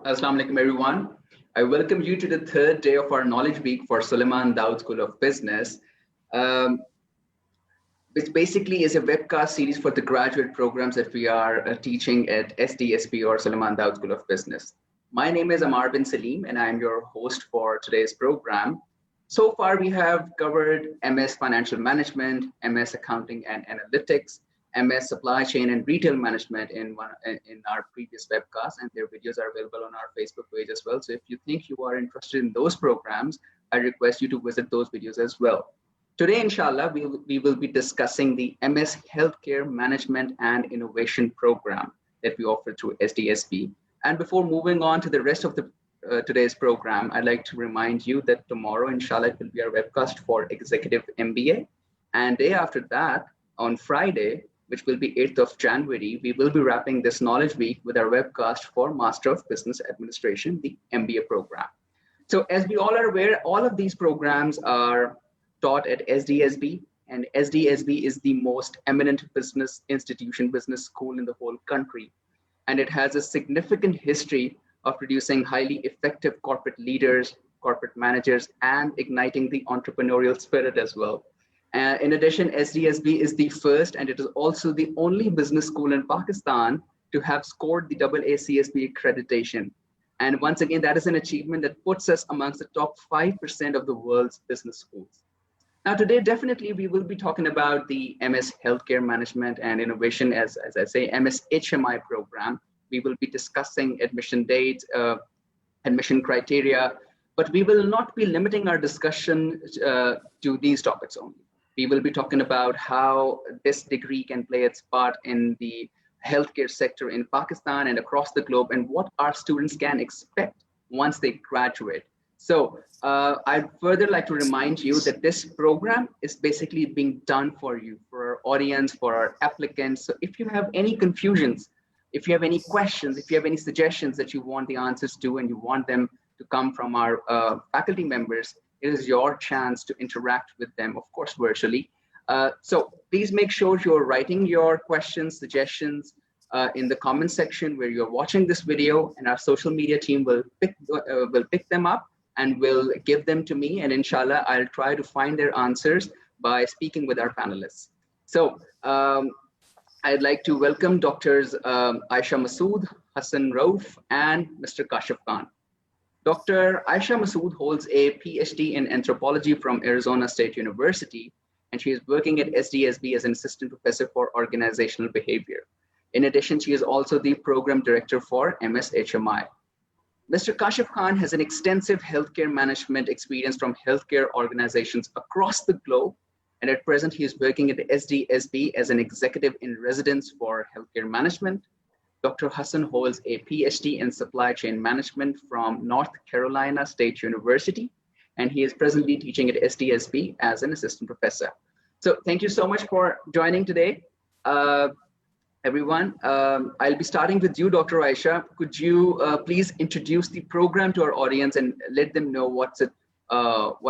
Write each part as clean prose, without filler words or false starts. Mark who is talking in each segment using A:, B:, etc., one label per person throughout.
A: Assalamu alaikum, everyone. I welcome you to the third day of our Knowledge Week for Suleman Dawood School of Business, which basically is a webcast series for the graduate programs that we are teaching at SDSB or Suleman Dawood School of Business. My name is Amar bin Salim, and I'm your host for today's program. So far, we have covered MS Financial Management, MS Accounting and Analytics, MS Supply Chain and Retail Management in our previous webcast, and their videos are available on our Facebook page as well. So if you think you are interested in those programs, I request you to visit those videos as well. Today, inshallah, we will be discussing the MS Healthcare Management and Innovation Program that we offer through SDSB. And before moving on to the rest of the today's program, I'd like to remind you that tomorrow, inshallah, it will be our webcast for Executive MBA. And day after that, on Friday, which will be 8th of January, we will be wrapping this Knowledge Week with our webcast for Master of Business Administration, the MBA program. So as we all are aware, all of these programs are taught at SDSB, and SDSB is the most eminent business institution, business school in the whole country. And it has a significant history of producing highly effective corporate leaders, corporate managers, and igniting the entrepreneurial spirit as well. In addition, SDSB is the first, and it is also the only business school in Pakistan to have scored the AACSB accreditation. And once again, that is an achievement that puts us amongst the top 5% of the world's business schools. Now, today, definitely, we will be talking about the MS Healthcare Management and Innovation, as I say, MS HMI program. We will be discussing admission dates, admission criteria, but we will not be limiting our discussion to these topics only. We will be talking about how this degree can play its part in the healthcare sector in Pakistan and across the globe, and what our students can expect once they graduate. So I'd further like to remind you that this program is basically being done for you, for our audience, for our applicants. So if you have any confusions, if you have any questions, if you have any suggestions that you want the answers to, and you want them to come from our faculty members, it is your chance to interact with them, of course, virtually. So please make sure you're writing your questions, suggestions in the comment section where you're watching this video, and our social media team will pick them up and will give them to me. And inshallah, I'll try to find their answers by speaking with our panelists. So I'd like to welcome Doctors Aisha Masood, Hassan Rauf, and Mr. Kashif Khan. Dr. Aisha Masood holds a PhD in anthropology from Arizona State University, and she is working at SDSB as an assistant professor for organizational behavior. In addition, she is also the program director for MS HMI. Mr. Kashif Khan has an extensive healthcare management experience from healthcare organizations across the globe, and at present he is working at the SDSB as an executive in residence for healthcare management. Dr. Hassan holds a PhD in supply chain management from North Carolina State University, and he is presently teaching at SDSB as an assistant professor. So thank you so much for joining today, everyone. I'll be starting with you, Dr. Aisha. Could you please introduce the program to our audience and let them know what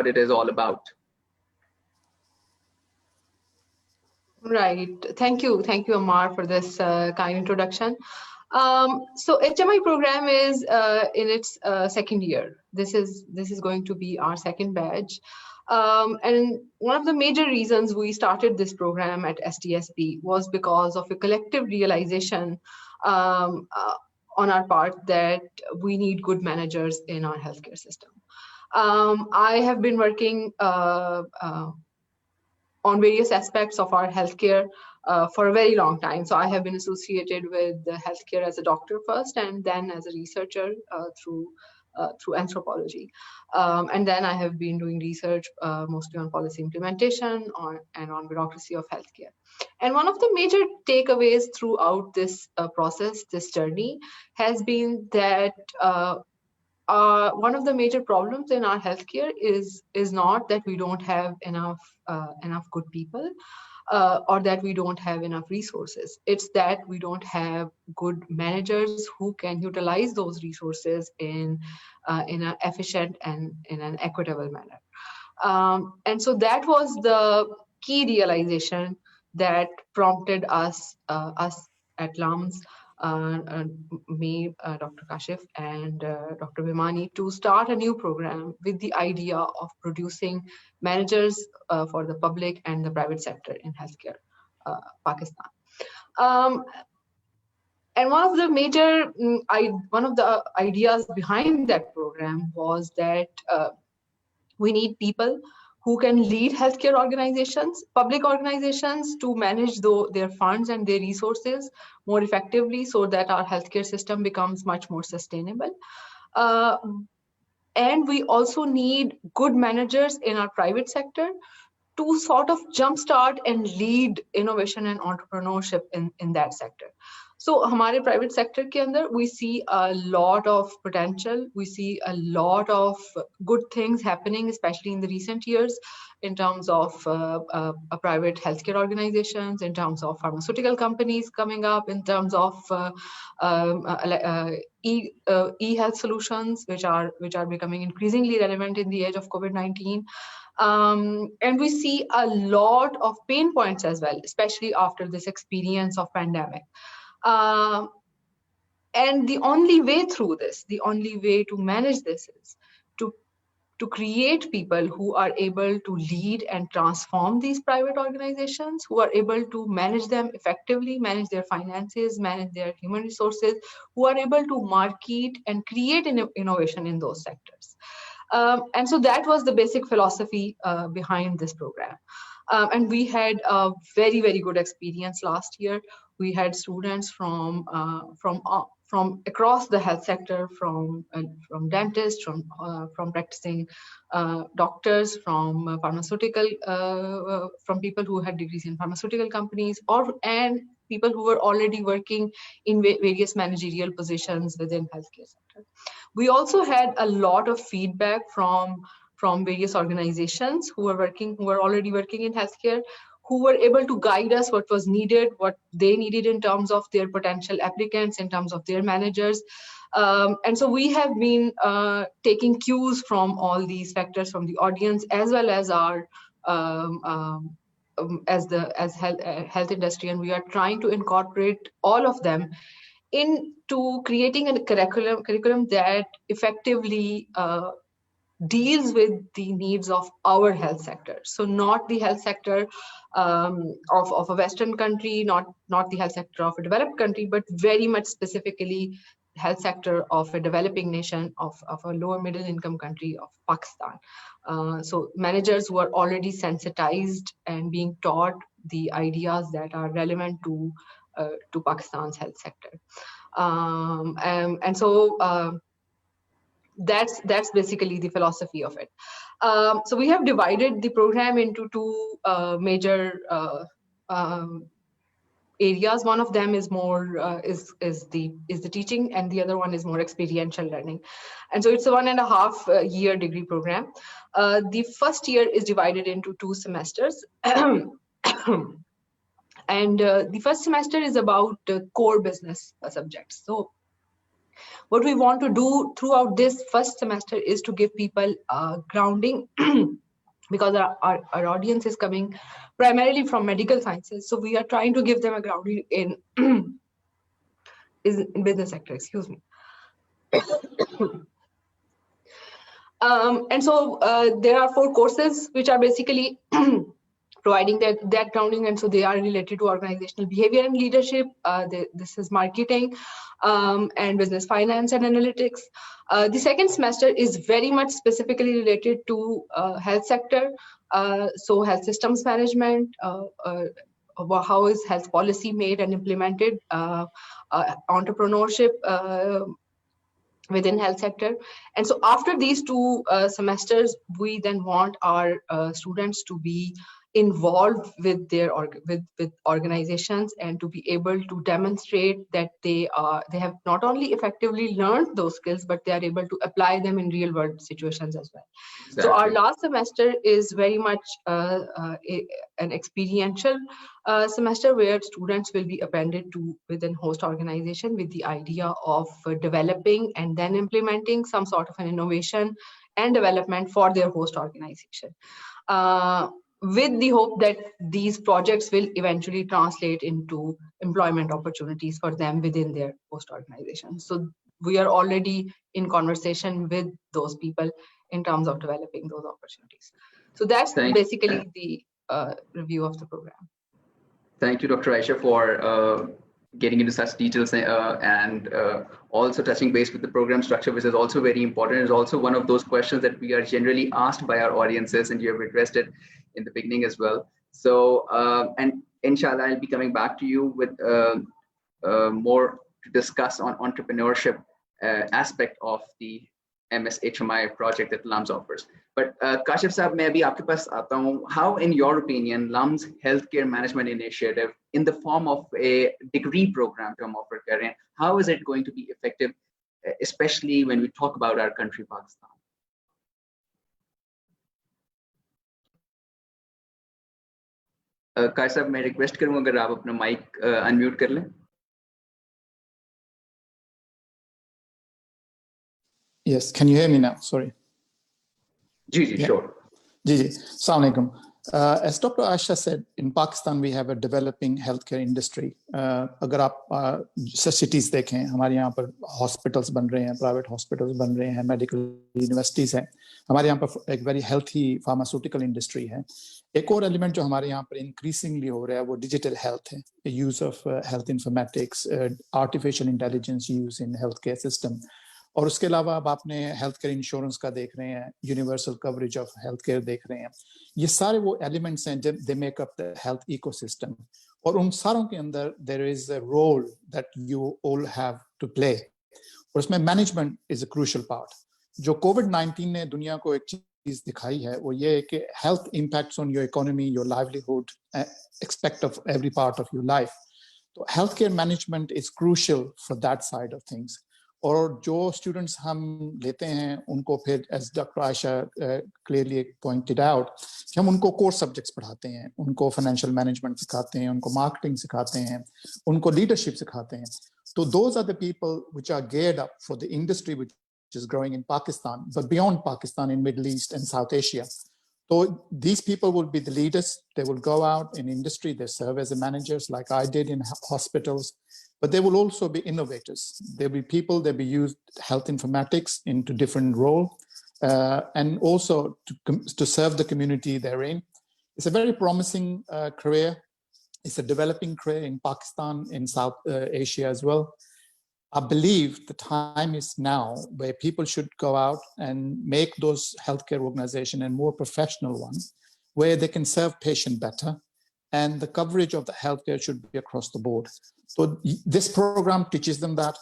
A: it is all about?
B: Right. Thank you, Amar, for this kind introduction. So HMI program is in its second year. This is going to be our second batch. And one of the major reasons we started this program at SDSB was because of a collective realization on our part that we need good managers in our healthcare system. I have been working on various aspects of our healthcare for a very long time. So I have been associated with healthcare as a doctor first, and then as a researcher through anthropology. And then I have been doing research mostly on policy implementation and on bureaucracy of healthcare. And one of the major takeaways throughout this process, this journey, has been that one of the major problems in our healthcare is not that we don't have enough good people or that we don't have enough resources. It's that we don't have good managers who can utilize those resources in an efficient and in an equitable manner. And so that was the key realization that prompted us at LUMS me, Dr. Kashif, and Dr. Vimani to start a new program with the idea of producing managers for the public and the private sector in healthcare, Pakistan. And one of the major, one of the ideas behind that program was that we need people who can lead healthcare organizations, public organizations, to manage their funds and their resources more effectively so that our healthcare system becomes much more sustainable. And we also need good managers in our private sector to sort of jumpstart and lead innovation and entrepreneurship in that sector. So हमारे private sector के अंदर we see a lot of potential, we see a lot of good things happening, especially in the recent years, in terms of private healthcare organizations, in terms of pharmaceutical companies coming up, in terms of e-health solutions, which are becoming increasingly relevant in the age of COVID-19. And we see a lot of pain points as well, especially after this experience of pandemic. And the only way through this, the only way to manage this is to create people who are able to lead and transform these private organizations, who are able to manage them effectively, manage their finances, manage their human resources, who are able to market and create innovation in those sectors. And so that was the basic philosophy behind this program. And we had a very, very good experience last year. We had students from across the health sector, from dentists, from practicing doctors, from pharmaceutical, from people who had degrees in pharmaceutical companies, and people who were already working in various managerial positions within healthcare sector. We also had a lot of feedback from various organizations who were already working in healthcare, who were able to guide us what was needed, what they needed in terms of their potential applicants, in terms of their managers. And so we have been taking cues from all these factors from the audience, as well as our health industry, and we are trying to incorporate all of them into creating a curriculum that effectively deals with the needs of our health sector. So not the health sector of a Western country, not the health sector of a developed country, but very much specifically health sector of a developing nation, of a lower middle income country of Pakistan. So managers who are already sensitized and being taught the ideas that are relevant to Pakistan's health sector. And so that's basically the philosophy of it. So we have divided the program into two major areas. One of them is more is the teaching, and the other one is more experiential learning. And so it's a 1.5 year degree program. The first year is divided into 2 semesters. And the first semester is about core business subjects. So what we want to do throughout this first semester is to give people grounding, because our audience is coming primarily from medical sciences. So we are trying to give them a grounding in business sector, excuse me. And so there are 4 courses which are basically providing that grounding, and so they are related to organizational behavior and leadership. This is marketing and business finance and analytics. The second semester is very much specifically related to health sector. So health systems management, how is health policy made and implemented, entrepreneurship within health sector. And so after these 2 semesters, we then want our students to be involved with their with organizations, and to be able to demonstrate that they have not only effectively learned those skills, but they are able to apply them in real world situations as well. Exactly. So our last semester is very much an experiential semester, where students will be appended to within host organization with the idea of developing and then implementing some sort of an innovation and development for their host organization. with the hope that these projects will eventually translate into employment opportunities for them within their host organization. So we are already in conversation with those people in terms of developing those opportunities. So that's basically the review of the program.
A: Thank you, Dr. Aisha, for getting into such details and also touching base with the program structure, which is also very important. It's also one of those questions that we are generally asked by our audiences, and you have addressed it in the beginning as well. So, and inshallah, I'll be coming back to you with more to discuss on entrepreneurship aspect of the MSHMI project that LUMS offers. But Kashif Saab, मैं अभी आपके पास आता हूँ. How, in your opinion, LUMS Healthcare Management Initiative, in the form of a degree program to हम offer कर रहे हैं, how is it going to be effective, especially when we talk about our country, Pakistan? Kashif साहब, मैं request करूँ अगर आप अपना mic unmute कर लें.
C: Yes, can you hear me now? Sorry.
A: Yeah. Sure.
C: Assalamu alaikum. As Dr. Aisha said, in Pakistan we have a developing healthcare industry. अगर आप cities देखें, हमारे यहाँ पर hospitals बन रहे हैं, private hospitals बन रहे हैं, medical universities हैं. हमारे यहाँ पर एक very healthy pharmaceutical industry है. एक और element जो हमारे यहाँ पर increasingly हो रहा है वो digital health है. The use of health informatics, artificial intelligence use in healthcare system. और उसके अलावा अब आपने हेल्थ केयर इंश्योरेंस का देख रहे हैं, universal coverage of health care देख रहे हैं. ये सारे वो एलिमेंट्स हैं जब they make up the health ecosystem, और उन सारों के अंदर there is a role that you all have to play, और उसमें management is a crucial part. जो कोविड-19 ने दुनिया को एक चीज दिखाई है वो ये है कि health impacts on your economy, your livelihood, expect of every part of your life. तो health care management is crucial for that side of things. और जो स्टूडेंट्स हम लेते हैं उनको फिर, as doctor Ayesha clearly pointed out, कि हम उनको कोर्स सब्जेक्ट्स पढ़ाते हैं, उनको फाइनेंशियल मैनेजमेंट सिखाते हैं, उनको मार्केटिंग सिखाते हैं, उनको लीडरशिप सिखाते हैं. तो those are the people which are geared up for the industry which is growing in Pakistan, but beyond Pakistan, in Middle East and South Asia. So these people will be the leaders. They will go out in industry, they serve as the managers like I did in hospitals, but they will also be innovators. There'll be people, they'll be used health informatics into different role, and also to serve the community they're in. It's a very promising career. It's a developing career in Pakistan, in South Asia as well. I believe the time is now where people should go out and make those healthcare organizations a more professional one, where they can serve patient better, and the coverage of the healthcare should be across the board. So this program teaches them that.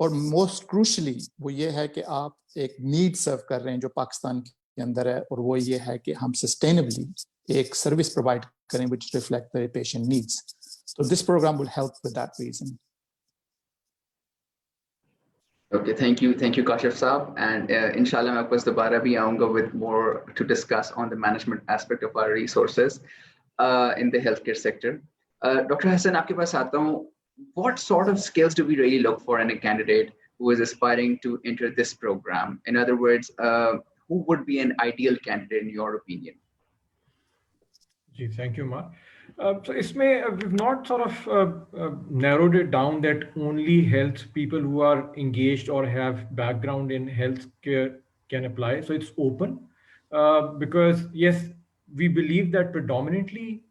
C: और most crucially वो ये है कि आप एक need serve कर रहे हैं जो पाकिस्तान के अंदर है, और वो ये है कि हम sustainably एक service provide करें which reflect the patient needs. So this program will help with that reason.
A: Okay, thank you, Kashif Saab, and inshallah मैं आपको दोबारा भी आऊँगा with more to discuss on the management aspect of our resources in the healthcare sector. Dr. Hassan, आपके पास आता हूँ. What sort of skills do we really look for in a candidate who is aspiring to enter this program? In other words, who would be an ideal candidate in your opinion?
D: Thank you, Mark. So we've not sort of narrowed it down that only health people who are engaged or have background in healthcare can apply. So it's open because yes, we believe that predominantly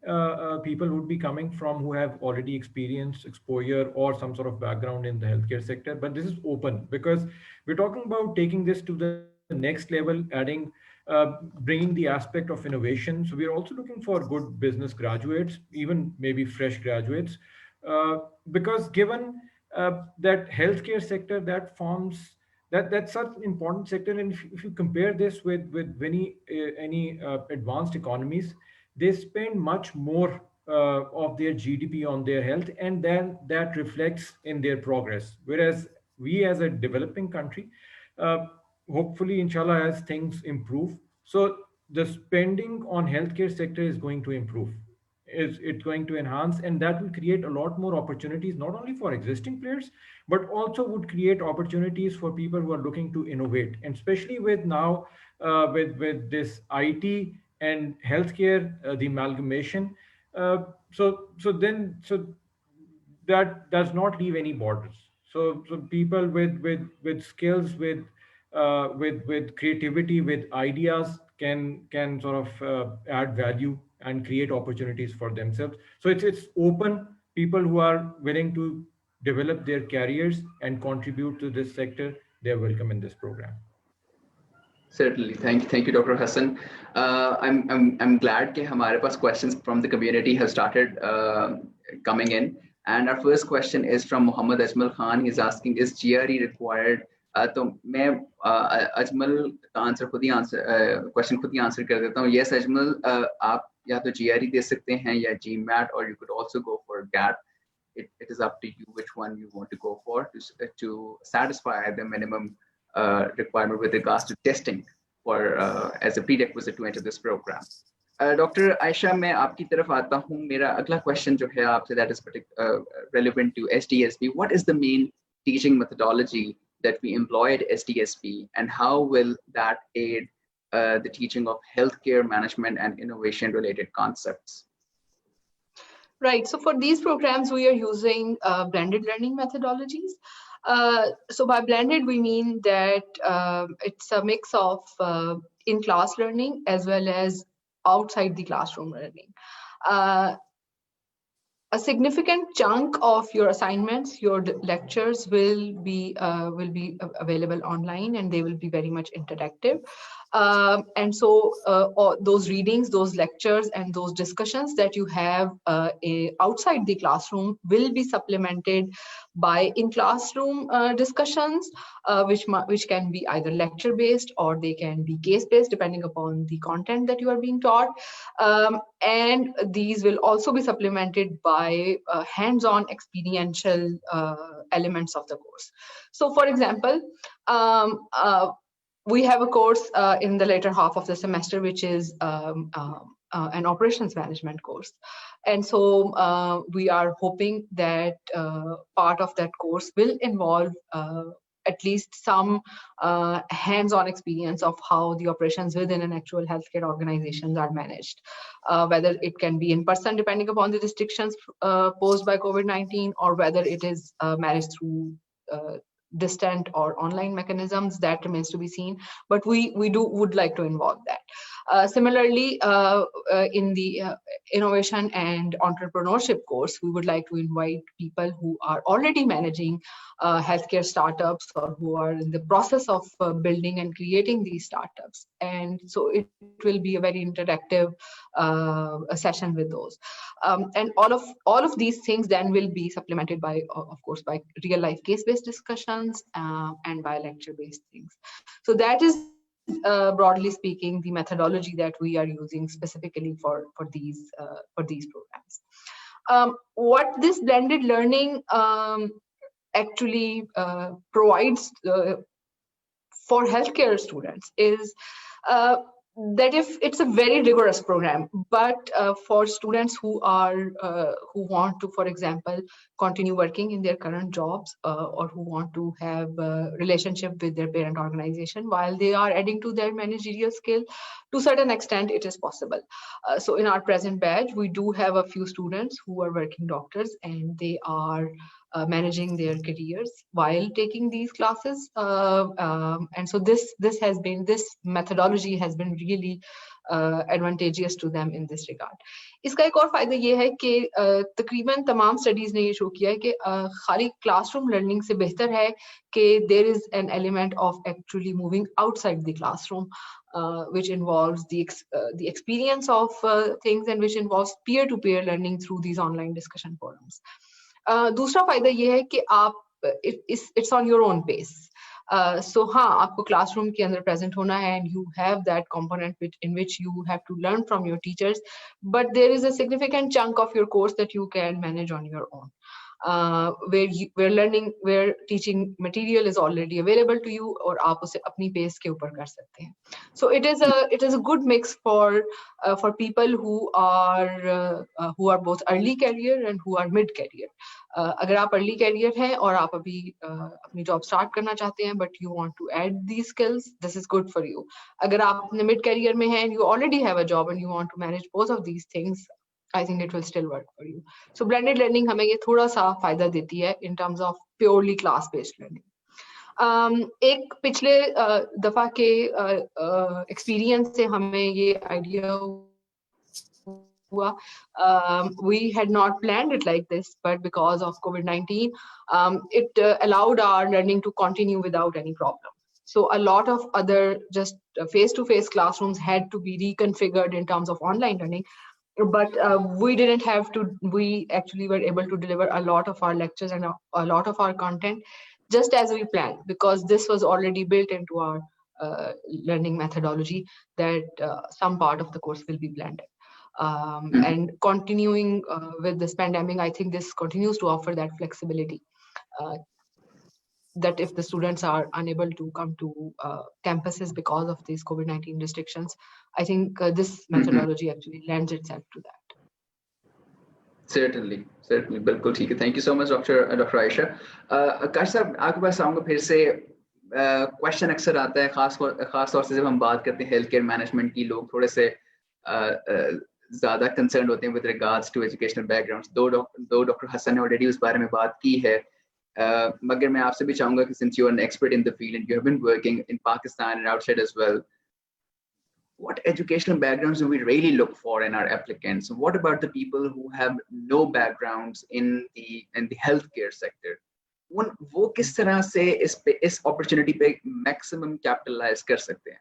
D: people would be coming from who have already experienced exposure or some sort of background in the healthcare sector. But this is open because we're talking about taking this to the next level, adding bringing the aspect of innovation. So we're also looking for good business graduates, even maybe fresh graduates, because given that healthcare sector that forms that's such an important sector, and if you compare this with any advanced economies, they spend much more of their GDP on their health, and then that reflects in their progress. Whereas we as a developing country, hopefully, inshallah, as things improve, so the spending on healthcare sector is going to improve. It's going to enhance, and that will create a lot more opportunities, not only for existing players, but also would create opportunities for people who are looking to innovate. And especially with now, with this IT and healthcare, the amalgamation. So that does not leave any borders. So people with skills, with creativity, with ideas can sort of add value and create opportunities for themselves. So it's open. People who are willing to develop their careers and contribute to this sector, they are welcome in this program.
A: Certainly, thank you, Dr. Hassan. I'm glad that हमारे पास questions from the community have started coming in, and our first question is from Muhammad Ajmal Khan. He's asking, is GRE required? तो मैं अजमल का answer खुद ही question खुद ही answer कर देता हूँ. Yes, Ajmal, आप या तो GRE दे सकते हैं या GMAT, or you could also go for GAT. It is up to you which one you want to go for to satisfy the minimum requirement with regards to testing for as a prerequisite to enter this program. Dr. Aisha, मैं आपकी तरफ आता हूँ. मेरा अगला question जो है आपसे, that is relevant to SDSB. What is the main teaching methodology that we employ at SDSB, and how will that aid the teaching of healthcare management and innovation related concepts?
B: Right. So for these programs, we are using blended learning methodologies. So by blended, we mean that it's a mix of in-class learning as well as outside the classroom learning. A significant chunk of your assignments, your lectures will be available online, and they will be very much interactive. And so those readings, those lectures, and those discussions that you have outside the classroom will be supplemented by in-classroom discussions, which can be either lecture-based or they can be case-based, depending upon the content that you are being taught. And these will also be supplemented by hands-on experiential elements of the course. So, for example, we have a course in the later half of the semester, which is an operations management course. And so we are hoping that part of that course will involve at least some hands-on experience of how the operations within an actual healthcare organizations are managed, whether it can be in person depending upon the restrictions posed by COVID-19, or whether it is managed through distant or online mechanisms. That remains to be seen, but we would like to involve that. Similarly, in the innovation and entrepreneurship course, we would like to invite people who are already managing healthcare startups, or who are in the process of building and creating these startups. And so it will be a very interactive session with those. And all of these things then will be supplemented by, of course, by real life case-based discussions and by lecture-based things. So that is broadly speaking the methodology that we are using specifically for these programs. What this blended learning actually provides for healthcare students is that if it's a very rigorous program, but for students who want to, for example, continue working in their current jobs, or who want to have a relationship with their parent organization while they are adding to their managerial skill, to a certain extent it is possible. So in our present batch, we do have a few students who are working doctors, and they are managing their careers while taking these classes, and so this methodology has been really advantageous to them in this regard. इसका एक और फायदा ये है कि तकरीबन तमाम studies ने ये शो किया है कि खाली क्लासरूम लर्निंग से बेहतर है कि there is an element of actually moving outside the classroom, which involves the experience of things, and which involves peer-to-peer learning through these online discussion forums. दूसरा फायदा ये है कि आप it's on your own pace. So हाँ, आपको classroom के अंदर प्रेजेंट होना है, and you have that component in which you have to learn from your teachers, but there is a significant chunk of your course that you can manage on your own. where teaching material is already available to you, और आप उसे अपनी pace के ऊपर कर सकते हैं. So it is a good mix for people who are both early career and who are mid career. अगर आप early career हैं और आप अभी अपनी job start करना चाहते हैं, but you want to add these skills, this is good for you. अगर आप अपने mid career में हैं and you already have a job and you want to manage both of these things, I think it will still work for you. So blended learning हमें ये थोड़ा सा फायदा देती है in terms of purely class based learning. एक पिछले दफा के एक्सपीरियंस से हमें ये आइडिया हुआ. We had not planned it like this, but because of COVID-19, it allowed our learning to continue without any problem. So a lot of other just face-to-face classrooms had to be reconfigured in terms of online learning. But we didn't have to. We actually were able to deliver a lot of our lectures and a lot of our content just as we planned, because this was already built into our learning methodology that some part of the course will be blended. And continuing with this pandemic, I think this continues to offer that flexibility. That if the students are unable to come to campuses because of these COVID-19 restrictions, I think this methodology actually lends itself to that.
A: Certainly, बिल्कुल ठीक है. Thank you so much, Dr. Aisha. आकाश साहब, आपके पास आऊँगा फिर से. Question अक्सर आता है, खास तौर से जब हम बात करते हैं हेल्थ केयर मैनेजमेंट की, लोग थोड़े से ज़्यादा कंसर्न होते हैं with regards to educational backgrounds. दो डॉक्टर हसन ने ऑलरेडी उस बारे में बात की है, मगर मैं आपसे भी चाहूँगा कि since you are an expert in the field and you have been working in Pakistan and outside as well, what educational backgrounds do we really look for in our applicants? What about the people who have no backgrounds in the healthcare sector? वो किस तरह से इस opportunity पे maximum capitalize कर सकते हैं?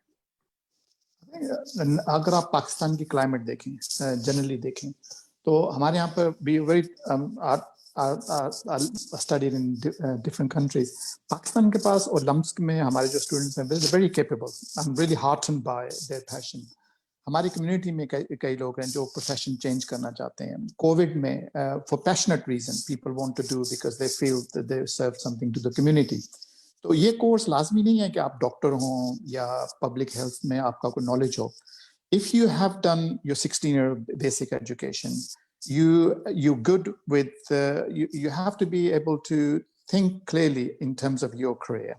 C: अगर आप पाकिस्तान की क्लाइमेट देखें, जनरली देखें, तो हमारे यहाँ पर भी very studied in different countries. Pakistan के पास और LUMS में हमारे जो students हैं, they're very capable. I'm really heartened by their passion. हमारी community में कई लोग हैं जो profession change करना चाहते हैं. COVID में for passionate reason people want to do because they feel that they serve something to the community. तो ये कोर्स लाजमी नहीं है कि आप डॉक्टर हों या पब्लिक हेल्थ में आपका कोई नॉलेज हो. If you have done your 16-year basic education, you're good with you have to be able to think clearly in terms of your career.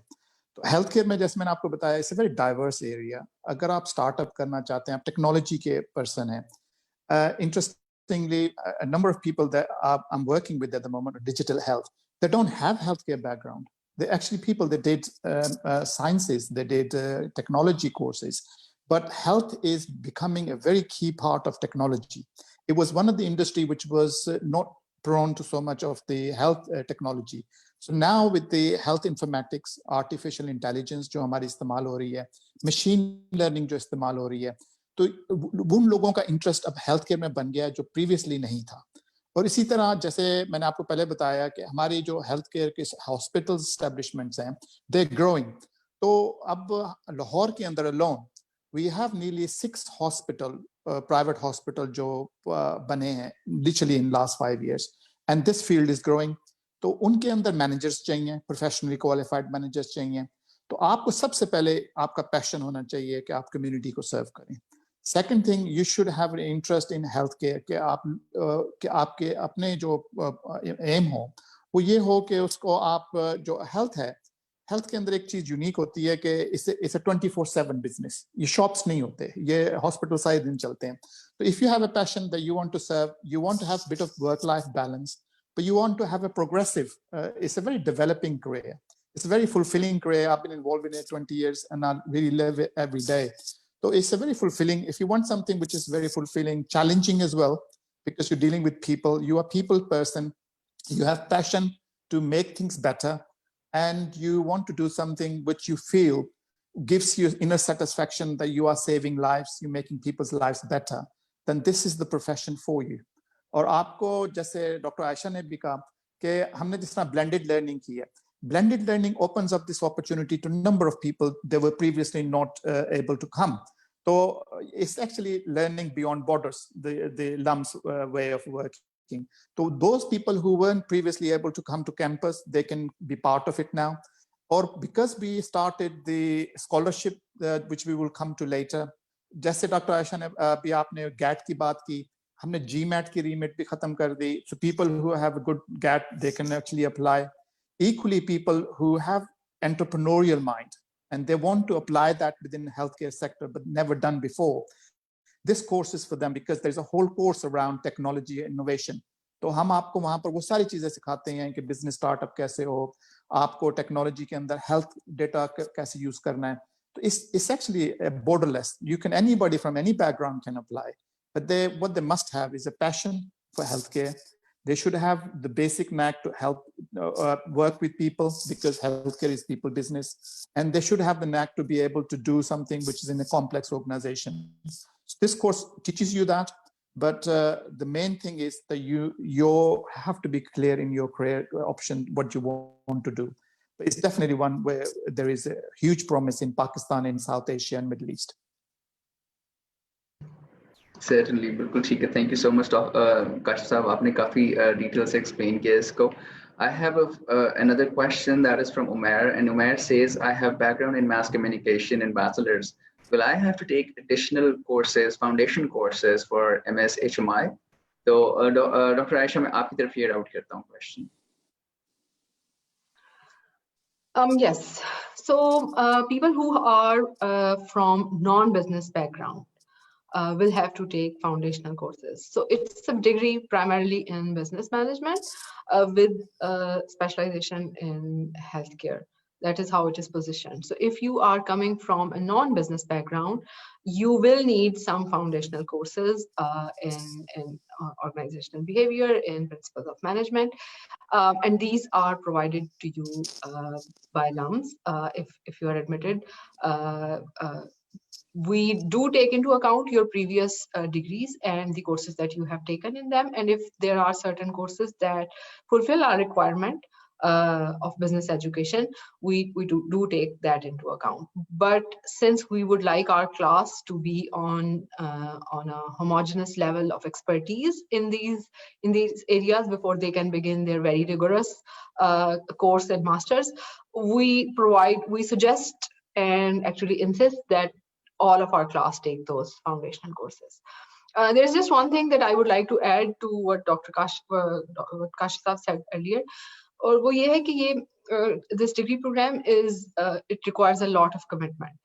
C: तो हेल्थ केयर में जैसे मैंने आपको बताया, it's a very diverse area. अगर आप startup करना चाहते हैं, आप टेक्नोलॉजी के पर्सन हैं, interestingly a number of people that I'm working with at the moment on digital health, they don't have healthcare background. They're actually people that did sciences, they did technology courses, but health is becoming a very key part of technology. It was one of the industry which was not prone to so much of the health technology. So now with the health informatics, artificial intelligence जो हमारी इस्तेमाल हो रही है, machine learning जो इस्तेमाल हो रही है, तो उन लोगों का इंटरेस्ट अब हेल्थ केयर में बन गया है जो प्रीवियसली नहीं था. और इसी तरह जैसे मैंने आपको पहले बताया कि हमारी जो हेल्थ केयर के हॉस्पिटल एस्टेब्लिशमेंट्स हैं, दे आर ग्रोइंग. तो अब लाहौर के अंदर alone we have nearly 6 hospital, private hospital जो बने हैं literally in last 5 years, and this field is growing. तो उनके अंदर मैनेजर्स चाहिए, प्रोफेशनली क्वालिफाइड मैनेजर्स चाहिए. तो आपको सबसे पहले आपका पैशन होना चाहिए कि आप कम्युनिटी को सर्व करें. Second thing, you should have an interest in healthcare. कि आपके अपने जो एम हो वो ये हो कि उसको आप जो हेल्थ है, हेल्थ के अंदर एक चीज यूनिक होती है कि इसे 24/7 बिजनेस, ये शॉप्स नहीं होते, ये हॉस्पिटल सारे दिन चलते हैं. तो if you have a passion that you want to serve, you want to have bit of work life balance, but you want to have a progressive, it's a very developing career, it's a very fulfilling career. I've been involved in it 20 years and I really live it every day. So it's a very fulfilling, if you want something which is very fulfilling, challenging as well, because you're dealing with people, you are a people person, you have passion to make things better, and you want to do something which you feel gives you inner satisfaction that you are saving lives, you're making people's lives better, then this is the profession for you. और आपको जैसे doctor Ayesha ने भी कहा कि हमने जिस तरह ब्लेंडेड लर्निंग की है, blended learning opens up this opportunity to a number of people that were previously not able to come. So it's actually learning beyond borders, the LUMS way of working. So those people who weren't previously able to come to campus, they can be part of it now. Or because we started the scholarship, which we will come to later, जैसे doctor Ayesha ने भी आपने gate की बात की, हमने GMAT की रीमेट भी खत्म कर दी. So people who have a good GAT, they can actually apply. Equally, people who have entrepreneurial mind and they want to apply that within the healthcare sector but never done before, this course is for them because there's a whole course around technology and innovation. तो हम आपको वहाँ पर वो सारी चीजें सिखाते हैं कि बिजनेस स्टार्टअप कैसे हो, आपको टेक्नोलॉजी के अंदर हेल्थ डेटा कैसे यूज करना है. So it's actually borderless. You can, anybody from any background can apply, but what they must have is a passion for healthcare. They should have the basic knack to help work with people, because healthcare is people business, and they should have the knack to be able to do something which is in a complex organization. So this course teaches you that, but the main thing is that you have to be clear in your career option what you want to do. But it's definitely one where there is a huge promise in Pakistan, in South Asia and Middle East.
A: Certainly, बिल्कुल ठीक है. Thank you so much, Kashif साहब. आपने काफी detail से explain किया इसको. I have another question that is from Umair, and Umair says, I have background in mass communication and bachelor's. Will I have to take additional courses, foundation courses for MS HMI? So, Dr. Aisha, मैं आपकी तरफ ये route करता हूँ question.
B: Yes. So people who are from non-business background will have to take foundational courses. So it's a degree primarily in business management with specialization in healthcare. That is how it is positioned. So if you are coming from a non-business background, you will need some foundational courses in organizational behavior, in principles of management. And these are provided to you by LUMS if you are admitted. We do take into account your previous degrees and the courses that you have taken in them. And if there are certain courses that fulfill our requirement of business education, we do take that into account. But since we would like our class to be on a homogeneous level of expertise in these areas before they can begin their very rigorous course and masters, we suggest and actually insist that all of our class take those foundational courses. There's just one thing that I would like to add to what Dr. Kashif said earlier. और वो ये है कि ये this degree program it requires a lot of commitment.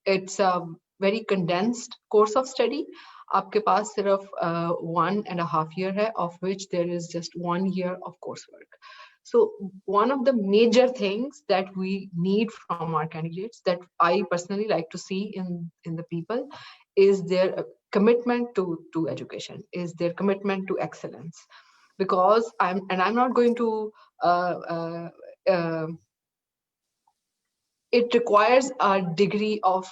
B: It's a very condensed course of study. आपके पास सिर्फ 1.5 years है, of which there is just 1 year of coursework. So one of the major things that we need from our candidates, that I personally like to see in the people, is their commitment to education, is their commitment to excellence. Because I'm not going to, it requires a degree of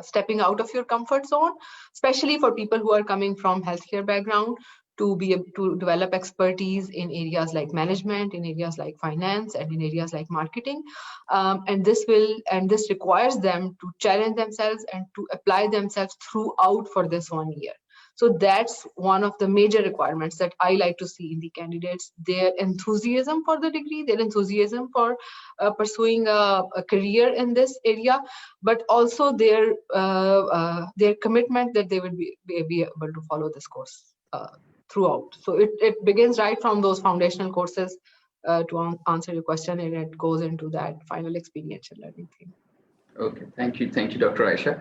B: stepping out of your comfort zone, especially for people who are coming from healthcare background, to be able to develop expertise in areas like management, in areas like finance, and in areas like marketing. And this requires them to challenge themselves and to apply themselves throughout for this 1 year. So that's one of the major requirements that I like to see in the candidates: their enthusiasm for the degree, their enthusiasm for pursuing a career in this area, but also their commitment that they will be able to follow this course throughout. So it begins right from those foundational courses to answer your question, and it goes into that final experiential learning thing.
A: Okay, thank you, Dr. Aisha.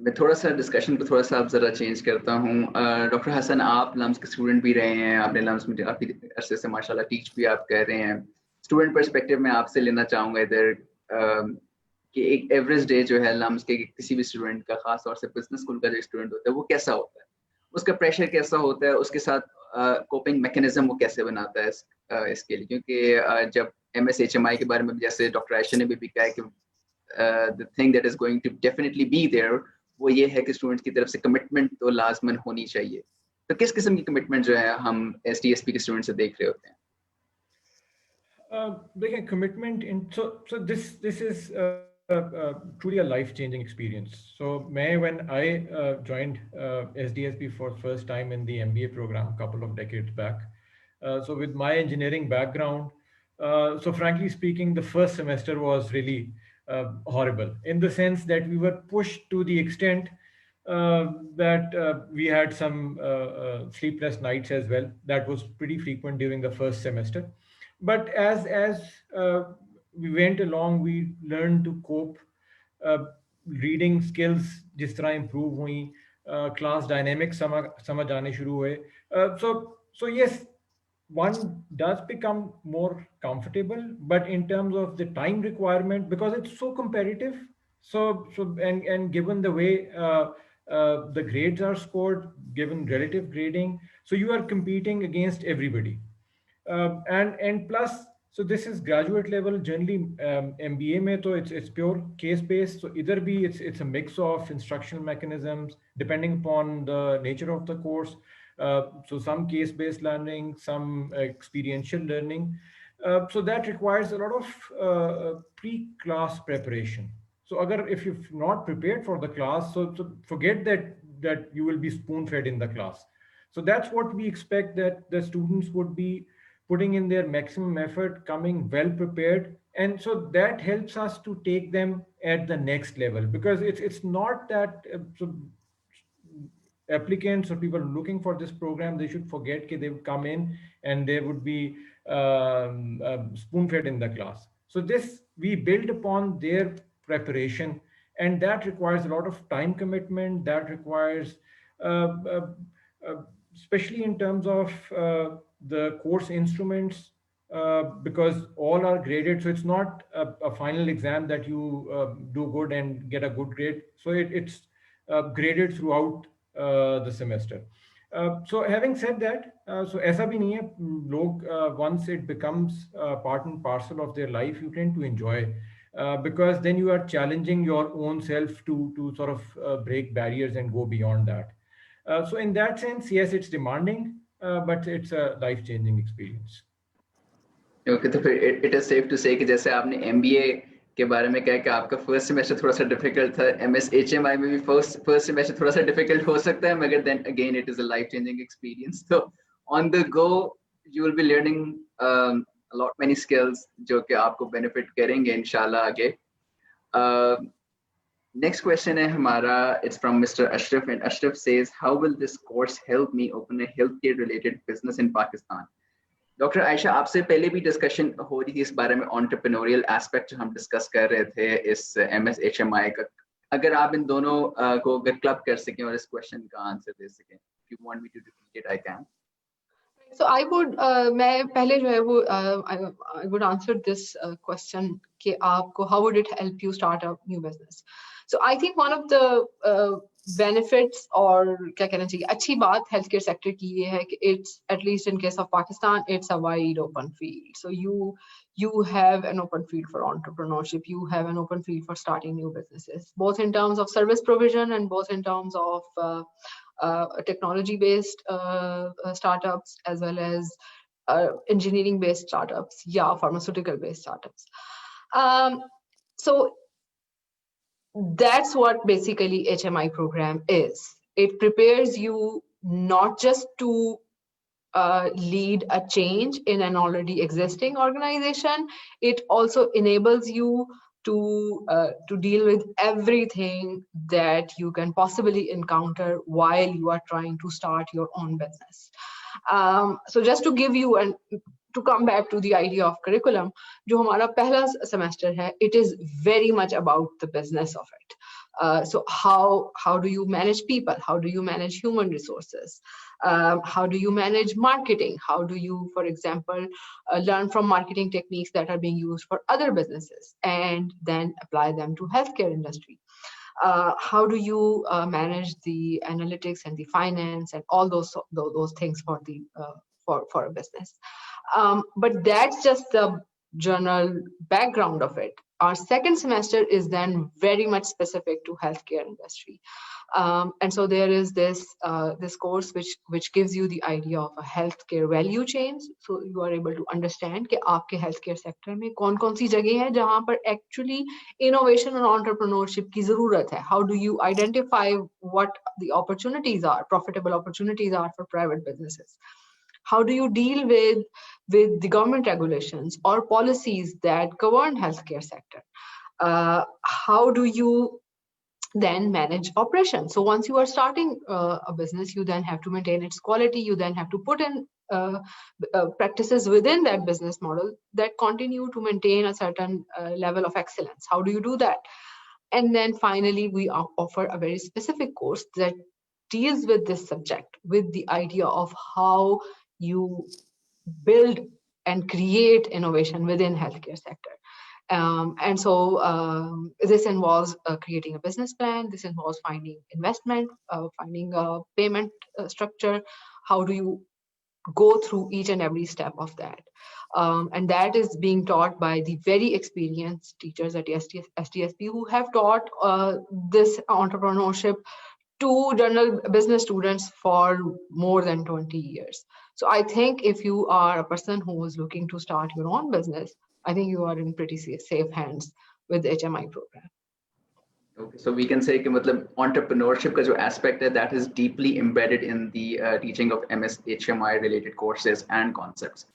A: मैं थोड़ा सा discussion को थोड़ा सा अब जरा change करता हूँ. डॉक्टर हसन, आप लम्स के स्टूडेंट भी रहे हैं, आपने लम्स में काफी अरसे से माशाल्लाह टीच भी आप कर रहे हैं. स्टूडेंट पर्सपेक्टिव में आपसे लेना चाहूँगा इधर कि एक एवरेज डे जो है लम्स के किसी भी स्टूडेंट का, खास तौर से बिजनेस स्कूल का जो स्टूडेंट होता है, वो कैसा होता है, उसका प्रेशर कैसा होता है, उसके साथ कोपिंग मैकेनिज्म वो कैसे बनाता है इसके लिए. क्योंकि जब MS HMI के बारे में जैसे डॉक्टर आयशा ने भी कहा है कि the thing that is going to definitely be there, वो ये है कि स्टूडेंट्स की तरफ से कमिटमेंट तो लाजमन होनी चाहिए. तो किस किस्म की कमिटमेंट जो है हम SDSP के स्टूडेंट से देख रहे होते हैं?
D: देखिए, commitment in so this is truly a life-changing experience. So, when I joined SDSB for first time in the MBA program a couple of decades back, so with my engineering background, so frankly speaking, the first semester was really horrible in the sense that we were pushed to the extent that we had some sleepless nights as well. That was pretty frequent during the first semester. But as we went along, we learned to cope. uh, Reading skills जिस तरह improve हुई, class dynamics समझ आने शुरू हुए. So yes, one does become more comfortable, but in terms of the time requirement, because it's so competitive, and given the way the grades are scored, given relative grading, so you are competing against everybody. And plus, so this is graduate level. Generally, MBA mein to it's pure case based. So either be it's a mix of instructional mechanisms depending upon the nature of the course. So some case based learning, some experiential learning. So that requires a lot of pre-class preparation. So if you're not prepared for the class, so forget that you will be spoon fed in the class. So that's what we expect, that the students would be putting in their maximum effort, coming well prepared. And so that helps us to take them at the next level, because it's not that so applicants or people looking for this program, they should forget that they would come in and they would be spoon fed in the class. So this we build upon their preparation, and that requires a lot of time commitment. That requires uh, uh, especially in terms of the course instruments, because all are graded. So it's not a final exam that you do good and get a good grade. So it's graded throughout the semester. So having said that, so ऐसा भी नहीं है लोग once it becomes part and parcel of their life, you tend to enjoy, because then you are challenging your own self to sort of break barriers and go beyond that. So in that sense, yes, it's demanding, but it's a life-changing experience.
A: Okay, तो फिर it is safe to say कि जैसे आपने MBA के बारे में कहा कि आपका फर्स्ट सेमेस्टर थोड़ा सा डिफिकल्ट था, MS HMI में भी फर्स्ट सेमेस्टर थोड़ा सा डिफिकल्ट हो सकता है, मगर then again it is a life-changing experience. So on the go you will be learning a lot many skills जो कि आपको benefit करेंगे इंशाल्लाह आगे. Next question है हमारा, it's from Mr. Ashraf, and Ashraf says, how will this course help me open a healthcare related business in Pakistan? Doctor Ayesha, आपसे पहले भी डिस्कशन हो रही थी इस बारे में, एंटरप्रेन्योरियल एस्पेक्ट जो हम डिस्कस कर रहे थे इस MS HMI का. अगर आप इन दोनों को अगर क्लब कर सकें और इस क्वेश्चन का आंसर दे सकें. If you want me to repeat it, I can.
B: So I would, मैं पहले जो है वो I would answer this question कि आपको how would it help you start a new business? So I think one of the benefits और क्या कहना चाहिए, अच्छी बात healthcare sector की ये है कि it's, at least in case of Pakistan, it's a wide open field. So you have an open field for entrepreneurship. You have an open field for starting new businesses, both in terms of service provision and both in terms of technology-based startups, as well as engineering-based startups, pharmaceutical-based startups. So that's what basically HMI program is. It prepares you not just to lead a change in an already existing organization, it also enables you to deal with everything that you can possibly encounter while you are trying to start your own business. So just to give you and to come back to the idea of curriculum, जो हमारा पहला semester है, it is very much about the business of it. So how do you manage people? How do you manage human resources? How do you manage marketing? How do you, for example, learn from marketing techniques that are being used for other businesses and then apply them to healthcare industry? How do you manage the analytics and the finance and all those things for the for a business? But that's just the general background of it. our second semester is then very much specific to healthcare industry. And so there is this course which gives you the idea of a healthcare value chain. So you are able to understand कि आपके healthcare sector में कौन-कौन सी जगह है जहाँ पर actually innovation and entrepreneurship की ज़रूरत है. How do you identify what the opportunities are, profitable opportunities are for private businesses? How do you deal with the government regulations or policies that govern healthcare sector? How do you then manage operations? So once you are starting a business, you then have to maintain its quality. You then have to put in practices within that business model that continue to maintain a certain level of excellence. How do you do that? And then finally, we offer a very specific course that deals with this subject, with the idea of how you build and create innovation within healthcare sector. And so this involves creating a business plan. This involves finding investment, finding a payment structure. How do you go through each and every step of that? And that is being taught by the very experienced teachers at SDSB who have taught this entrepreneurship to general business students for more than 20 years. So I think if you are a person who is looking to start your own business, I think you are in pretty safe hands with the HMI program.
A: Okay, so we can say कि मतलब entrepreneurship का जो aspect है, that is deeply embedded in the teaching of MS HMI related courses and concepts.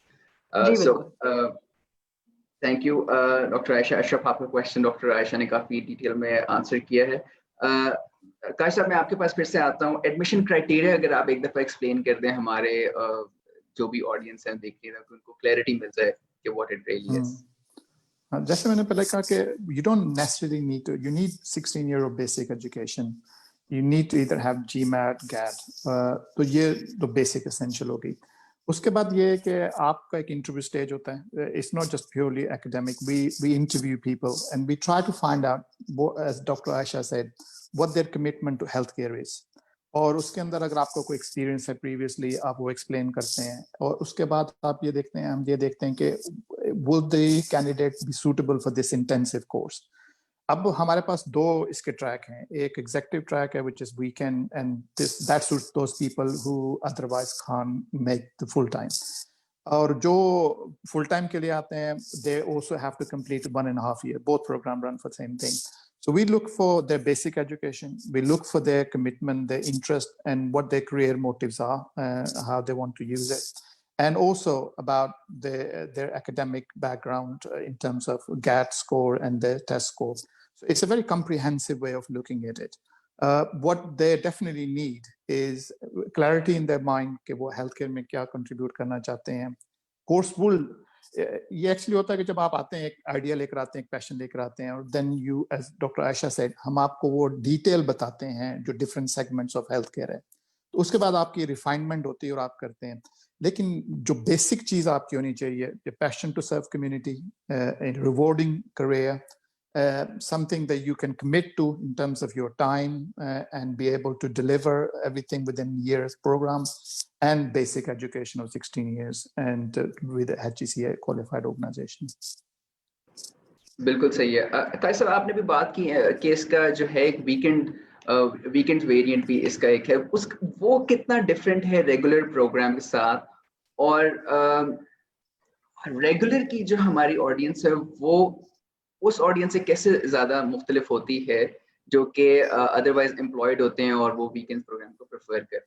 A: Thank you, Dr. Aisha. Ashraf, आपका question Dr. Aisha ने काफी detail में answer किया है. काश साहब, मैं आपके पास फिर से आता हूँ. एडमिशन क्राइटेरिया अगर आप एक दफा एक्सप्लेन कर दें हमारे जो भी ऑडियंस हैं देख रहे हैं, उनको क्लैरिटी मिल जाए कि व्हाट इट रियली इज.
C: जैसे मैंने पहले कहा कि you don't necessarily need to, you need 16 year of basic education. You need to either have GMAT, GAT. तो ये तो basic essential होगी. उसके बाद ये है कि आपका एक इंटरव्यू स्टेज होता है. It's not just purely academic. We interview people and we try to find out, as Dr. Aisha said, what their commitment to healthcare is. और उसके अंदर अगर आपको कोई एक्सपीरियंस है प्रीवियसली, आप वो एक्सप्लेन करते हैं. और उसके बाद आप ये देखते हैं, हम ये देखते हैं कि would the candidate be suitable for this intensive course. अब हमारे पास दो इसके ट्रैक हैं. एक एग्जेक्टिव ट्रैक है which is weekend, and that suits those people who otherwise can't make the full time. और जो full time के लिए आते हैं, they also have to complete 1.5 years. Both program run for the same thing. So we look for their basic education, we look for their commitment, their interest, and what their career motives are, how they want to use it, and also about their academic background in terms of GAT score and their test score. So it's a very comprehensive way of looking at it. What they definitely need is clarity in their mind कि वो healthcare में क्या contribute करना चाहते हैं. Courseful ये actually होता है कि जब आप आते हैं, एक आइडिया लेकर आते हैं, एक पैशन लेकर आते हैं, और then you, as doctor Ayesha said, हम आपको वो डिटेल बताते हैं जो different segments of health care है. तो उसके बाद आपकी रिफाइनमेंट होती है और आप करते हैं. लेकिन जो बेसिक चीज़ आपकी होनी चाहिए, passion to serve community, rewarding career, something that you can commit to in terms of your time and be able to deliver everything within years program, and basic education of 16 years and with a HGCA qualified organization.
A: बिल्कुल सही है. ताई साहब, आपने भी बात की है कि इसका जो है एक वीकेंड वेरिएंट भी इसका एक है. वो कितना डिफरेंट है रेगुलर प्रोग्राम के साथ, और रेगुलर की जो हमारी ऑडियंस है वो उस ऑडियंस से कैसे ज्यादा मुख्तलिफ होती है जो कि अदरवाइज एम्प्लॉयड होते हैं और वो वीकेंड प्रोग्राम को प्रेफर करते हैं?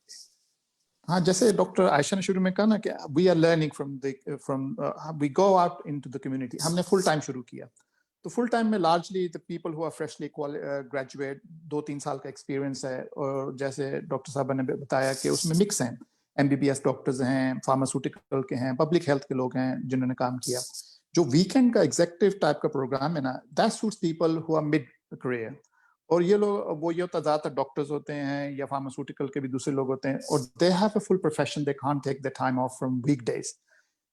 C: हाँ, जैसे डॉक्टर आयशा ने शुरू में कहा ना कि we are learning from we go out into the community. हमने फुल टाइम शुरू किया, तो फुल टाइम में largely the people who are freshly graduate, 2-3 साल का एक्सपीरियंस है, और जैसे डॉक्टर साहब ने बताया कि उसमें मिक्स हैं, MBBS डॉक्टर्स हैं, फार्मास्यूटिकल के हैं, पब्लिक हेल्थ के लोग हैं जिन्होंने काम किया. जो वीकेंड का एग्जेक्टिव टाइप का प्रोग्राम है ना, that suits people who are mid career. और ये लोग वो ये होता ज़्यादातर डॉक्टर्स होते हैं या फार्मास्यूटिकल के भी दूसरे लोग होते हैं, और they have a full profession, they can't take the time off from weekdays.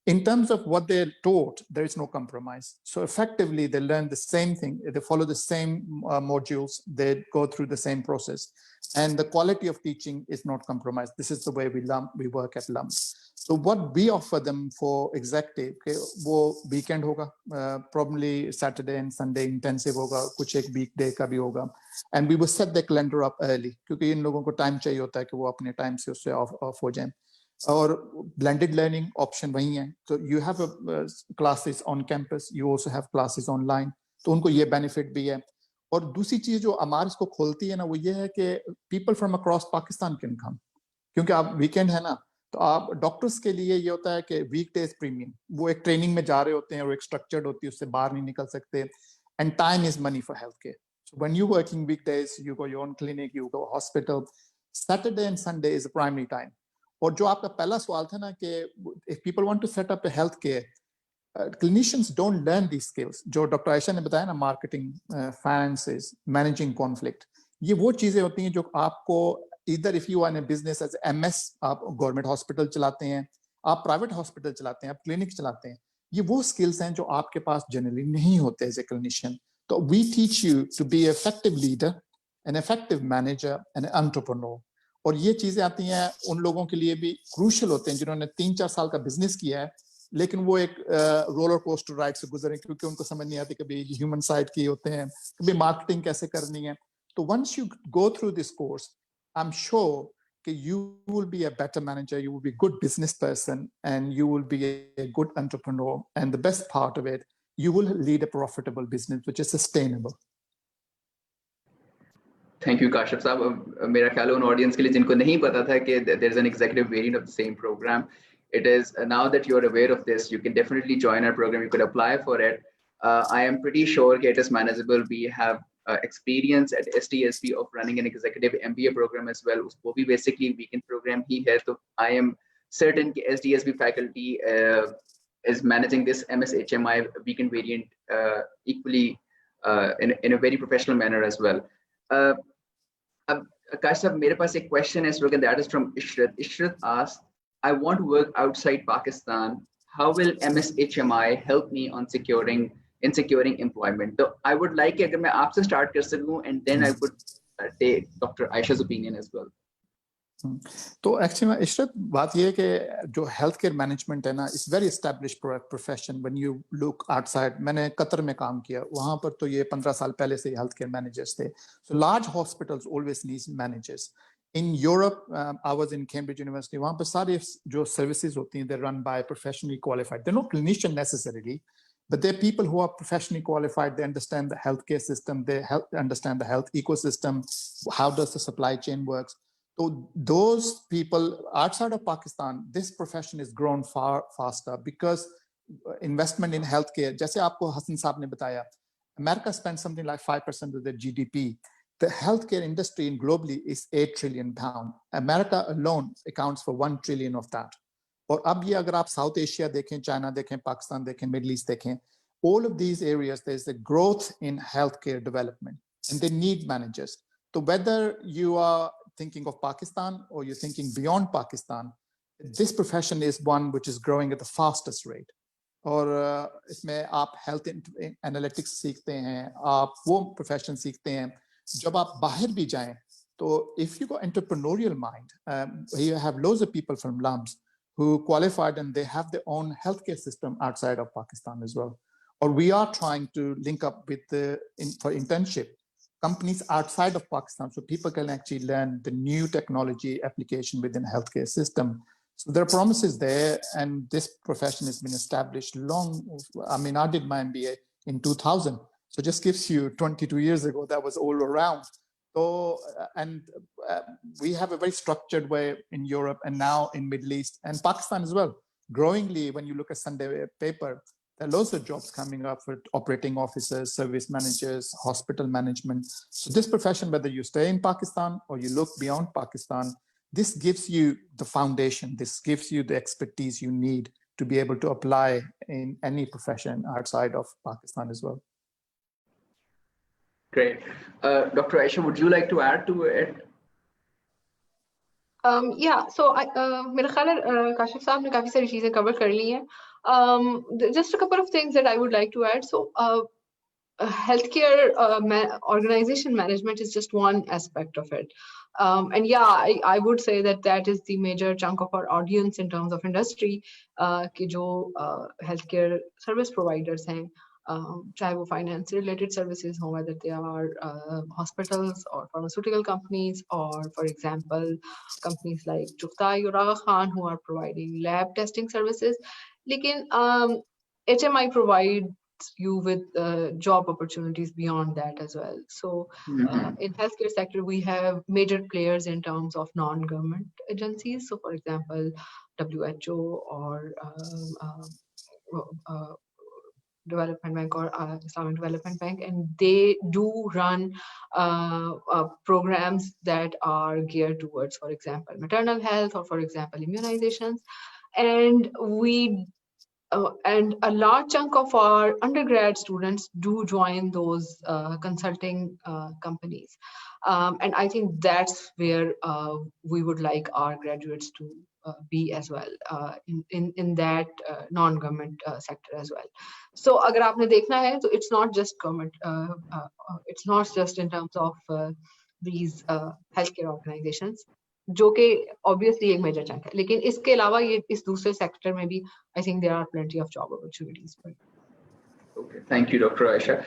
C: In terms of what they're taught, there is no compromise. So effectively, they learn the same thing. They follow the same modules. They go through the same process. And the quality of teaching is not compromised. This is the way we work at LUMS. So what we offer them for executive, okay, वो weekend होगा, probably Saturday and Sunday intensive होगा, कुछ एक weekday का भी होगा. And we will set the calendar up early, क्योंकि इन लोगों को time चाहिए होता है कि वो अपने time से उससे off हो जाएं. और blended learning option वही है. So you have classes on campus, you also have classes online. तो उनको ये benefit भी है. और दूसरी चीज जो अमार इसको खोलती है ना, वो ये है कि people from across Pakistan can come. क्योंकि आप weekend है ना, तो आप डॉक्टर्स के लिए ये होता है कि वीकडेज प्रीमियम, वो एक ट्रेनिंग में जा रहे होते हैं और एक स्ट्रक्चर्ड होती है, उससे बाहर नहीं निकल सकते. And time is money for health care. So when you working weekdays, you go your own clinic, you go hospital. Saturday and Sunday is the primary time. और जो आपका पहला सवाल था ना कि if people want to set up a health care, clinicians don't learn these skills. जो doctor Ayesha ने बताया ना, मार्केटिंग, फाइनेंसेस, मैनेजिंग कॉन्फ्लिक्ट, ये वो चीजें होती हैं जो आपको either if you are in a business as MS, आप गवर्नमेंट हॉस्पिटल चलाते हैं, आप प्राइवेट हॉस्पिटल चलाते हैं, आप क्लिनिक चलाते हैं, ये वो स्किल्स हैं जो आपके पास जनरली नहीं होते एज ए क्लिनिशियन. तो we teach you to be effective leader, an effective manager, an entrepreneur. और ये चीजें आती हैं उन लोगों के लिए भी क्रूशियल होते हैं जिन्होंने 3-4 साल का बिजनेस किया है, लेकिन वो एक रोलर कोस्टर राइड से गुजरे, क्योंकि उनको समझ नहीं आती, कभी ह्यूमन साइड की होते हैं, कभी मार्केटिंग कैसे करनी है. तो once you go through this course, I'm sure that you will be a better manager, you will be a good business person, and you will be a good entrepreneur. And the best part of it, you will lead a profitable business which is sustainable.
A: Thank you, Kashif साहब. मेरा ख्याल है उन audience के लिए जिनको नहीं पता था कि there is an executive variant of the same program. It is now that you are aware of this, you can definitely join our program. You could apply for it. I am pretty sure that it is manageable. We have experience at SDSB of running an executive MBA program as well. वो भी basically weekend program ही है. तो I am certain that SDSB faculty is managing this MSHMI weekend variant equally in a very professional manner as well. Akash sir, मेरे पास एक question है इस वक्त, that is from Ishrat. Ishrat asked, I want to work outside Pakistan. How will MSHMI help me on securing employment? So I would like अगर मैं आपसे start कर सकूं, and then I would take Dr. Aisha's opinion as well.
C: तो actually Ishrat, बात ये है कि जो हेल्थ केयर मैनेजमेंट है ना, it's very established profession. When you look outside, मैंने कतर में काम किया, वहां पर तो ये 15 साल पहले से हेल्थ केयर मैनेजर्स थे. So large hospitals always need managers. In Europe, I was in Cambridge University. वहाँ पर सारे जो services होती हैं, they're run by professionally qualified. They're not clinician necessarily, but they're people who are professionally qualified. They understand the healthcare system. They understand the health ecosystem. How does the supply chain works? So those people outside of Pakistan, this profession is grown far faster because investment in healthcare. जैसे आपको हसन साहब ने बताया, America spends something like 5% of their GDP. The healthcare industry globally is £8 trillion. America alone accounts for 1 trillion of that. और अब ये अगर आप South Asia देखें, China देखें, Pakistan देखें, Middle East देखें, all of these areas, there's a growth in healthcare development, and they need managers. So whether you are thinking of Pakistan or you're thinking beyond Pakistan, this profession is one which is growing at the fastest rate. और इसमें आप health analytics सीखते हैं, आप वो profession सीखते हैं. जब आप बाहर भी जाएं, तो if you go entrepreneurial mind, you have loads of people from LUMS who qualified and they have their own healthcare system outside of Pakistan as well. Or we are trying to link up with for internship companies outside of Pakistan, so people can actually learn the new technology application within healthcare system. So there are promises there, and this profession has been established long. I mean, I did my MBA in 2000. So just gives you 22 years ago, that was all around. So, and we have a very structured way in Europe and now in Middle East and Pakistan as well. Growingly, when you look at Sunday paper, there are lots of jobs coming up for operating officers, service managers, hospital management. So this profession, whether you stay in Pakistan or you look beyond Pakistan, this gives you the foundation. This gives you the expertise you need to be able to apply in any profession outside of Pakistan as well.
A: Great. Dr. Aisha, would you like to add to it?
B: Yeah, so मेरा ख्याल है काशिफ साहब ने काफ़ी सारी चीज़ें cover कर ली हैं. Just a couple of things that I would like to add. So healthcare organization management is just one aspect of it. And yeah, I would say that is the major chunk of our audience in terms of industry, कि जो healthcare service providers हैं, चाहे वो finance related services हो, whether they are hospitals or pharmaceutical companies, or for example, companies like Chuftai or Aga Khan who are providing lab testing services. लेकिन HMI provide you with job opportunities beyond that as well. So in healthcare sector, we have major players in terms of non-government agencies. So for example, WHO or Development Bank or Islamic Development Bank, and they do run programs that are geared towards, for example, maternal health or for example, immunizations. And and a large chunk of our undergrad students do join those consulting companies. And I think that's where we would like our graduates to be as well, in that non-government sector as well. So agar aapne dekhna hai, so it's not just government, it's not just in terms of these healthcare organizations, जो कि obviously एक major chunk है, लेकिन इसके अलावा ये इस दूसरे sector में भी I think there are plenty of job opportunities.
A: Okay, thank you, Dr. Aisha.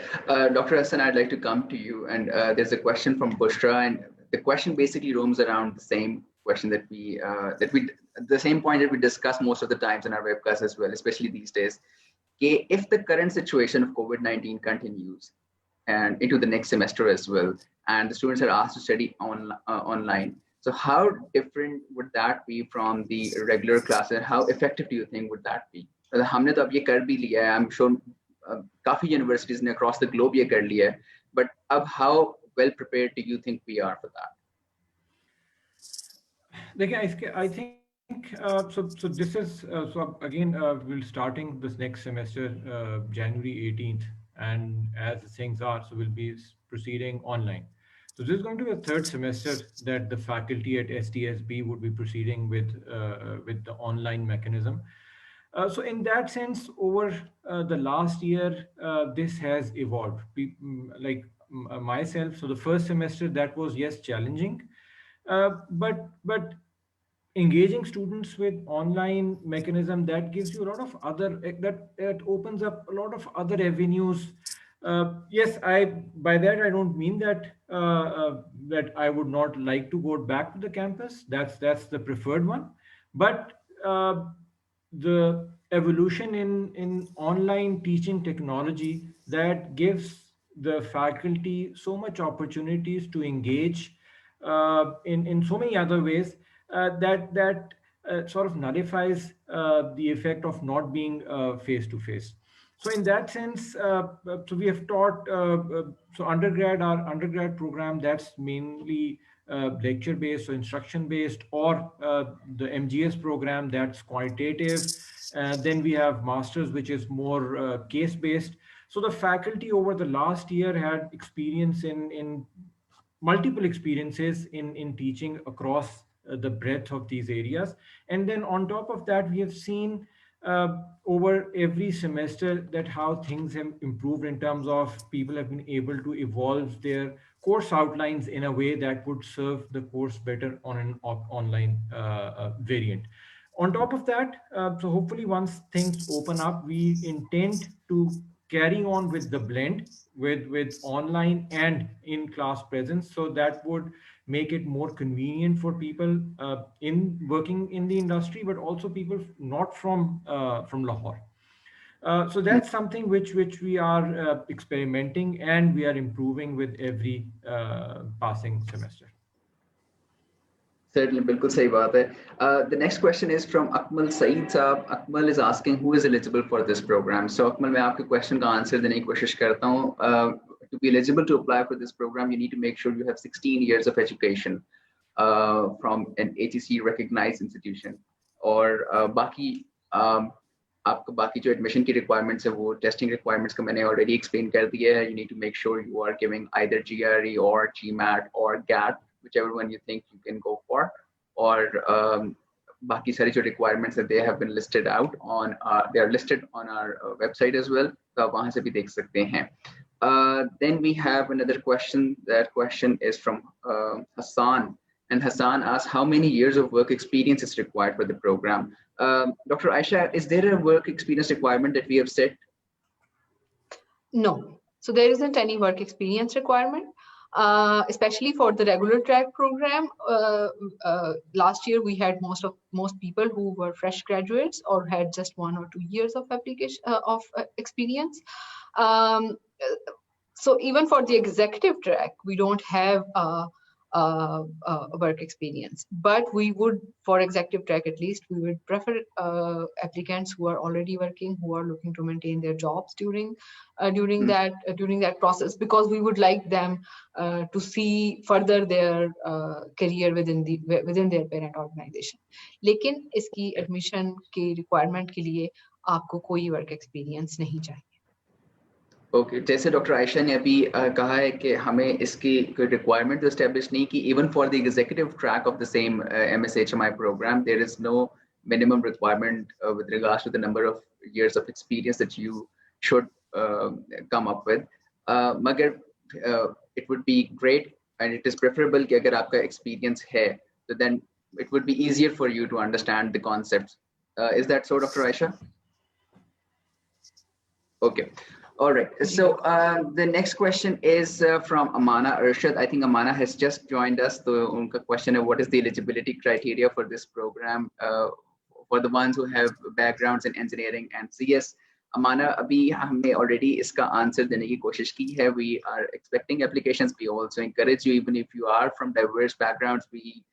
A: Dr. Hassan, I'd like to come to you, and there's a question from Bushra, and the question basically roams around the same question that the same point that we discuss most of the times in our webcasts as well, especially these days. If the current situation of COVID-19 continues and into the next semester as well, and the students are asked to study online, so how different would that be from the regular classes? How effective do you think would that be? हमने तो अब ये कर भी लिया है, I'm sure काफी universities ने across the globe ये कर लिया है, but अब how well prepared do you think we are for that?
D: देखिए, I think so this is so again we'll starting this next semester January 18th, and as the things are, so we'll be proceeding online. So this is going to be a third semester that the faculty at SDSB would be proceeding with the online mechanism. So in that sense, over the last year, this has evolved. Like myself, so the first semester that was, yes, challenging, but engaging students with online mechanism, that gives you a lot of other, that opens up a lot of other avenues. Yes, by that I don't mean that that I would not like to go back to the campus. That's the preferred one, but the evolution in online teaching technology that gives the faculty so much opportunities to engage in so many other ways, that sort of nullifies the effect of not being face to face. So in that sense, so we have taught so our undergrad program, that's mainly lecture based, so instruction based, or the MGS program, that's quantitative. Then we have masters, which is more case based. So the faculty over the last year had experience in multiple experiences in teaching across the breadth of these areas. And then on top of that, we have seen over every semester that how things have improved in terms of people have been able to evolve their course outlines in a way that would serve the course better on an online variant. On top of that, so hopefully once things open up, we intend to carry on with the blend with online and in class presence, so that would make it more convenient for people in working in the industry, but also people not from Lahore. So that's something which we are experimenting, and we are improving with every passing semester.
A: Certainly, बिल्कुल सही बात है. The next question is from Akmal Saeed साहब. Akmal is asking who is eligible for this program. So Akmal, मैं आपके question का answer देने की कोशिश करता हूँ. To be eligible to apply for this program, you need to make sure you have 16 years of education from an ATC recognized institution. और बाकी आपका बाकी जो admission की requirements है, वो testing requirements का मैंने already explain कर दिया है. You need to make sure you are giving either GRE or GMAT or GAT, whichever one you think you can go for, or बाकी सारी जो requirements that they have been listed out on, they are listed on our website as well. तो आप वहाँ से भी देख सकते हैं. Then we have another question. That question is from Hassan. And Hassan asks, how many years of work experience is required for the program? Dr. Aisha, is there a work experience requirement that we have set?
B: No. So there isn't any work experience requirement, especially for the regular track program. Last year, we had most people who were fresh graduates or had just 1 or 2 years of experience. So even for the executive track, we don't have work experience, but we would, for executive track at least, we would prefer applicants who are already working, who are looking to maintain their jobs during that process, because we would like them to see further their career within their parent organization. लेकिन इसकी admission के requirement के लिए आपको कोई work experience नहीं चाहिए.
A: Okay, जैसे डॉक्टर आयशा ने अभी कहा है कि हमें इसकी कोई रिक्वायरमेंट तो एस्टेब्लिश नहीं की. Even for the executive track of the same MSHMI program, there is no minimum requirement with regards to the number of years of experience that you should come up with. मगर it would be great and it is preferable कि अगर आपका experience है, so then it would be easier for you to understand the concepts. Is that so, Dr. Aisha? Okay. All right. So the next question is from Amana Arshad. I think Amana has just joined us. So unka question is, what is the eligibility criteria for this program for the ones who have backgrounds in engineering and CS? Amana, abhi humne already iska answer dene ki koshish ki hai. We are expecting applications. We also encourage you, even if you are from diverse backgrounds, we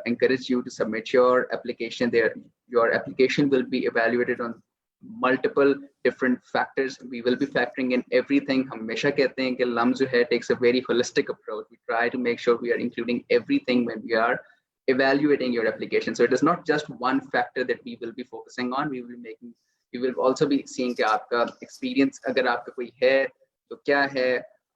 A: encourage you to submit your application there. Your application will be evaluated on multiple different factors. We will be factoring in everything. हमेशा कहते हैं कि LUMS जो है takes a very holistic approach. We try to make sure we are including everything when we are evaluating your application. So it is not just one factor that we will be focusing on. We will also be seeing कि आपका experience अगर आपका कोई है तो क्या है,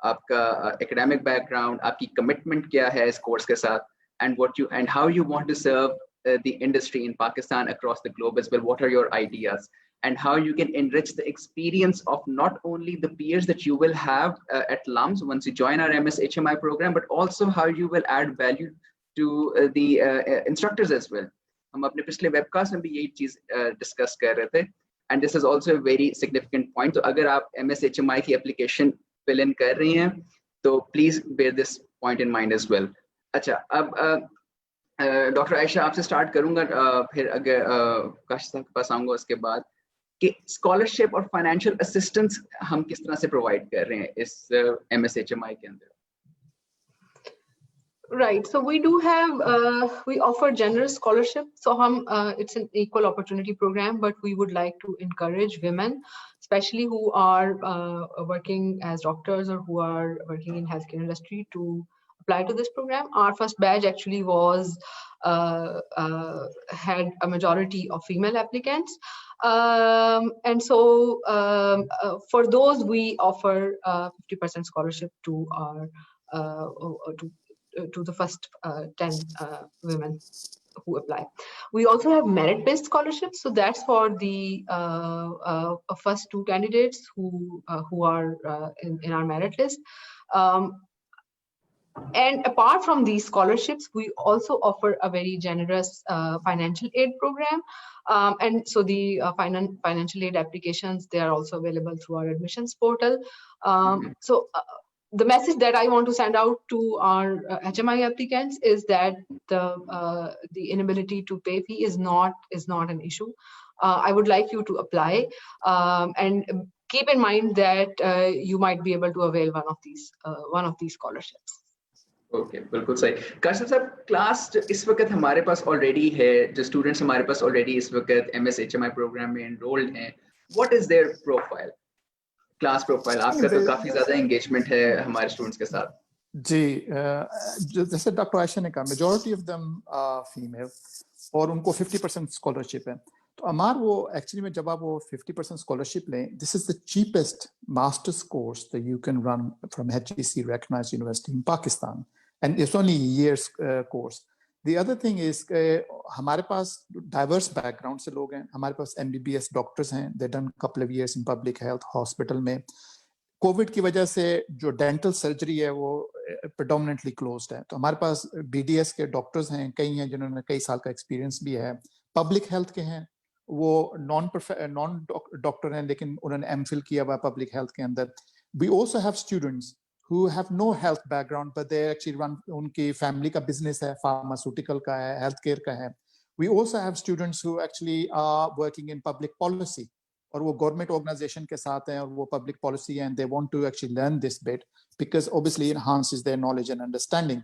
A: आपका academic background, आपकी commitment क्या है इस course के साथ, and how you want to serve the industry in Pakistan across the globe as well. What are your ideas? And how you can enrich the experience of not only the peers that you will have at LUMS once you join our MSHMI program, but also how you will add value to the instructors as well. हम अपने पिछले webcast में भी यही चीज discuss कर रहे थे, and this is also a very significant point. तो अगर आप MSHMI की application fill in कर रही हैं, तो please bear this point in mind as well. अच्छा, अब डॉक्टर आयशा आपसे स्टार्ट करूंगा, फिर अगर काशिफ साहब के पास आऊंगा उसके बाद कि स्कॉलरशिप और फाइनेंशियल असिस्टेंस हम किस तरह से प्रोवाइड कर रहे हैं इस MSHMI के अंदर.
B: Right. So we do have, we offer generous scholarship. So it's an equal opportunity program, but we would like to encourage women, especially who are working as doctors or who are working in healthcare industry, to apply to this program. Our first batch actually was had a majority of female applicants. And so for those, we offer 50% scholarship to our to the first 10 women who apply. We also have merit-based scholarships, so that's for the first 2 candidates who are in our merit list. And apart from these scholarships, we also offer a very generous financial aid program. And so the financial aid applications, they are also available through our admissions portal. So the message that I want to send out to our HMI applicants is that the inability to pay fee is not an issue. I would like you to apply and keep in mind that you might be able to avail one of these scholarships.
A: Okay, बिल्कुल सही. काशिफ साहब, class इस वक्त हमारे पास already है, जो students हमारे पास already इस वक्त MSHMI प्रोग्राम में एनरोल्ड हैं, what is there profile, class profile? आपका तो काफी ज्यादा एंगेजमेंट है हमारे स्टूडेंट्स के साथ.
C: जी, जैसे डॉक्टर आयशा ने कहा, majority of them are female और उनको 50% स्कॉलरशिप है. तो अमार, वो एक्चुअली में जब आप वो 50% स्कॉलरशिप लें, this is the cheapest masters course that you can run from HEC recognized university in Pakistan, and it's only a year's course. The other thing is हमारे पास diverse background से लोग हैं, हमारे पास MBBS doctors हैं, they done couple of years in public health hospital में. Covid की वजह से जो डेंटल सर्जरी है वो predominantly closed है, तो हमारे पास BDS के डॉक्टर्स हैं, कई हैं जिन्होंने कई साल का एक्सपीरियंस भी है. पब्लिक हेल्थ के हैं, वो नॉन डॉक्टर हैं लेकिन उन्होंने MPhil किया हुआ पब्लिक हेल्थ के अंदर. We also have students who have no health background, but they actually run, उनकी family का business है, pharmaceutical का है, healthcare का है. We also have students who actually are working in public policy, और वो government organization के साथ हैं और वो public policy and they want to actually learn this bit because obviously it enhances their knowledge and understanding.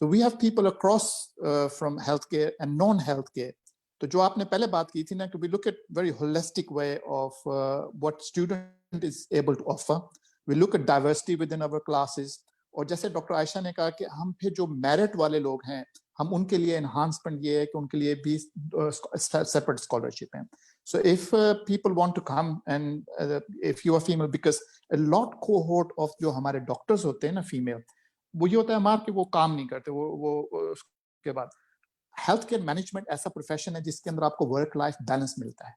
C: So we have people across from healthcare and non-healthcare. तो जो आपने पहले बात की थी ना, कि we look at very holistic way of what student is able to offer. We look at diversity within our classes. और जैसे डॉक्टर आयशा ने कहा कि हम फिर जो मेरिट वाले लोग हैं, हम उनके लिए एनहांसमेंट ये है कि उनके लिए भी सेपरेट स्कॉलरशिप है. So if people want to come and if you are female, because a lot cohort of जो हमारे डॉक्टर्स होते हैं ना फीमेल, वो ये होता है हमारे कि वो काम नहीं करते, वो उसके बाद हेल्थ केयर मैनेजमेंट ऐसा प्रोफेशन है जिसके अंदर आपको वर्क लाइफ बैलेंस मिलता है.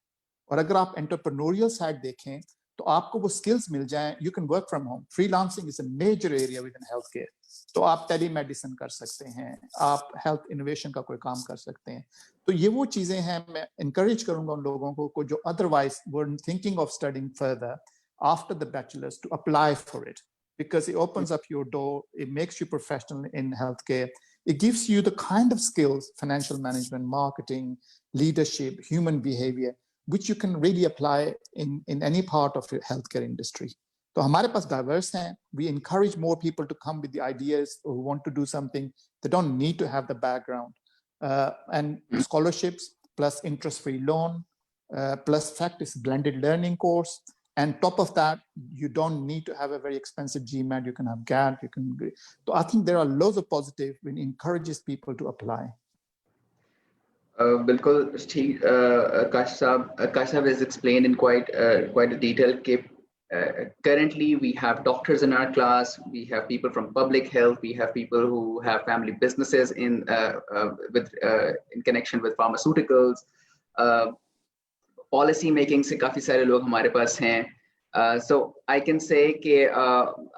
C: और अगर आप एंटरप्रेन्योरियल साइड देखें तो आपको वो स्किल्स मिल जाएं. You can work from home. Freelancing is a major area within health care. तो आप टेलीमेडिसिन कर सकते हैं, आप हेल्थ इनोवेशन का कोई काम कर सकते हैं. तो ये वो चीजें हैं, मैं encourage करूंगा उन लोगों को जो otherwise were thinking of studying further after the bachelor's to apply for it, because it opens up your door, it makes you professional in healthcare, it gives you the kind of skills, financial management, marketing, leadership, human behavior, which you can really apply in any part of your healthcare industry. So हमारे पास diverse हैं. We encourage more people to come with the ideas who want to do something. They don't need to have the background. And scholarships plus interest-free loan plus fact is blended learning course. And top of that, you don't need to have a very expensive GMAT. You can have GAT. You can. So I think there are loads of positive when it encourages people to apply.
A: बिल्कुल ठीक. काश साहब has explained in quite a detail. Currently, we have doctors in our class. We have people from public health. We have people who have family businesses in connection with pharmaceuticals. Policy making से काफी सारे लोग हमारे पास हैं. So I can say कि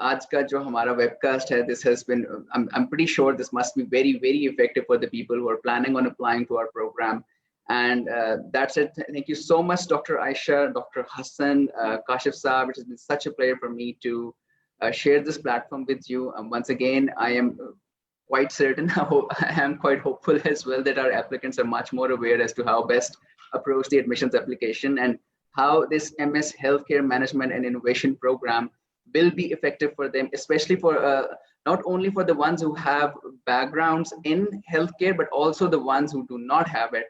A: आज का जो हमारा webcast है, this has been, I'm pretty sure this must be very, very effective for the people who are planning on applying to our program. And that's it. Thank you so much, Dr. Aisha, Dr. Hassan, Kashif Saab. It has been such a pleasure for me to share this platform with you. Once again, I am quite certain, I am quite hopeful as well that our applicants are much more aware as to how best approach the admissions application and how this MS Healthcare Management and Innovation Program will be effective for them, especially for not only for the ones who have backgrounds in healthcare, but also the ones who do not have it.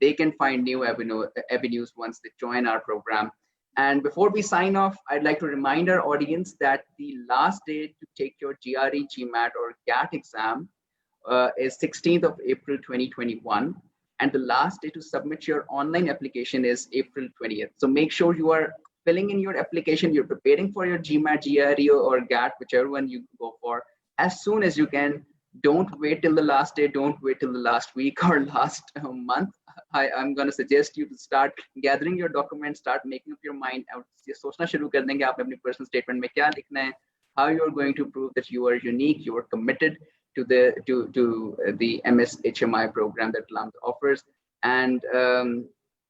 A: They can find new avenues once they join our program. And before we sign off, I'd like to remind our audience that the last day to take your GRE, GMAT, or GAT exam is 16th of April 2021. And the last day to submit your online application is April 20th. So make sure you are filling in your application, you're preparing for your GMAT, GRE, or GAT, whichever one you go for, as soon as you can. Don't wait till the last day, don't wait till the last week or last month. I'm going to suggest you to start gathering your documents, start making up your mind. सोचना शुरू कर देंगे आप अपनी personal statement में क्या लिखना है, how you're going to prove that you are unique, you are committed to the MS HMI program that LUMS offers. And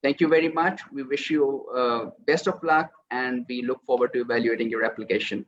A: thank you very much. We wish you best of luck, and we look forward to evaluating your application.